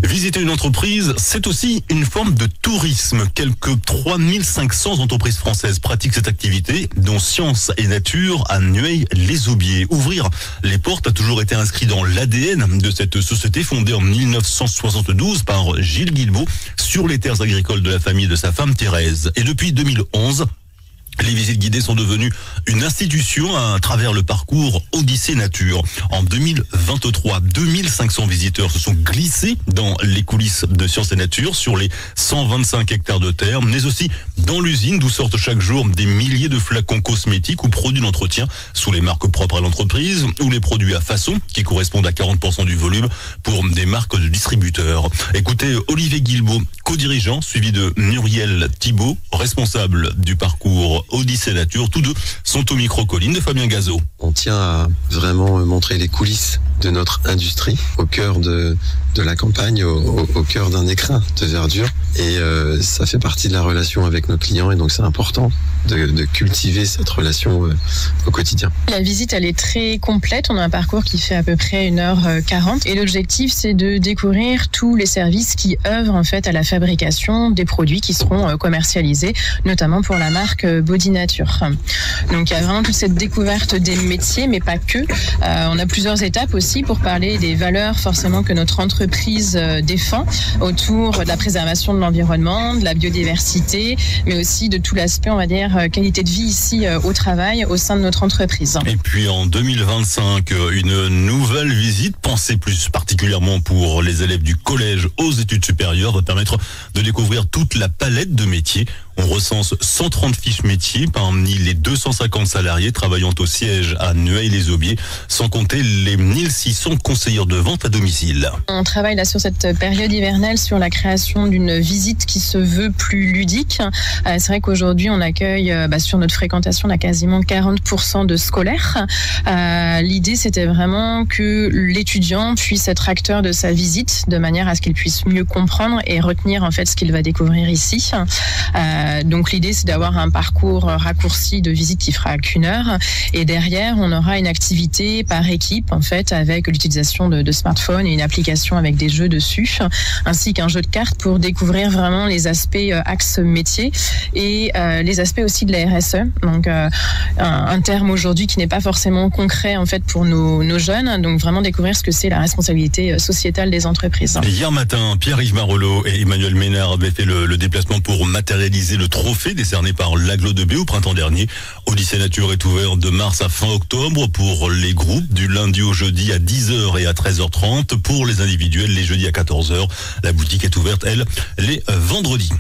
Visiter une entreprise, c'est aussi une forme de tourisme. Quelques 3500 entreprises françaises pratiquent cette activité, dont Science et Nature à Nueil-les-Aubiers. Ouvrir les portes a toujours été inscrit dans l'ADN de cette société fondée en 1972 par Gilles Guilbeault sur les terres agricoles de la famille de sa femme Thérèse. Et depuis 2011, les visites guidées sont devenues une institution à travers le parcours Odyssée Nature. En 2023, 2500 visiteurs se sont glissés dans les coulisses de Science et Nature sur les 125 hectares de terre, mais aussi dans l'usine d'où sortent chaque jour des milliers de flacons cosmétiques ou produits d'entretien sous les marques propres à l'entreprise ou les produits à façon qui correspondent à 40% du volume pour des marques de distributeurs. Écoutez Olivier Guilbeault, co-dirigeant, suivi de Muriel Thibault, responsable du parcours Odyssée Nature. Tous deux sont au micro-colline de Fabien Gazot. On tient à vraiment montrer les coulisses de notre industrie au cœur de la campagne, au cœur d'un écrin de verdure. Et ça fait partie de la relation avec nos clients et donc c'est important de cultiver cette relation au quotidien. La visite, elle est très complète. On a un parcours qui fait à peu près 1h40 et l'objectif, c'est de découvrir tous les services qui œuvrent en fait à la fabrication des produits qui seront commercialisés, notamment pour la marque Body Nature. Donc il y a vraiment toute cette découverte des métiers, mais pas que. On a plusieurs étapes aussi pour parler des valeurs forcément que notre entreprise défend autour de la préservation de l'environnement, de la biodiversité, mais aussi de tout l'aspect, on va dire, qualité de vie ici au travail au sein de notre entreprise. Et puis en 2025, une nouvelle visite pensée plus particulièrement pour les élèves du collège aux études supérieures va permettre de découvrir toute la palette de métiers. On recense 130 fiches métiers parmi les 250 salariés travaillant au siège à Nueil-les-Aubiers, sans compter les 1600 conseillers de vente à domicile. On travaille là sur cette période hivernale sur la création d'une visite qui se veut plus ludique. C'est vrai qu'aujourd'hui on accueille sur notre fréquentation on a quasiment 40% de scolaires. L'idée c'était vraiment que l'étudiant puisse être acteur de sa visite de manière à ce qu'il puisse mieux comprendre et retenir en fait ce qu'il va découvrir ici. Donc l'idée c'est d'avoir un parcours raccourci de visite qui fera qu'1 heure et derrière on aura une activité par équipe en fait avec l'utilisation de smartphones et une application avec des jeux dessus ainsi qu'un jeu de cartes pour découvrir vraiment les aspects axes métiers et les aspects aussi de la RSE. Donc un terme aujourd'hui qui n'est pas forcément concret en fait pour nos jeunes, donc vraiment découvrir ce que c'est la responsabilité sociétale des entreprises. Hier matin, Pierre-Yves Marolleau et Emmanuel Ménard avaient fait le déplacement pour matérialiser le trophée décerné par l'Aglo de B au printemps dernier. Odyssée Nature est ouvert de mars à fin octobre pour les groupes, du lundi au jeudi à 10h et à 13h30. Pour les individuels, les jeudis à 14h. La boutique est ouverte, elle, les vendredis.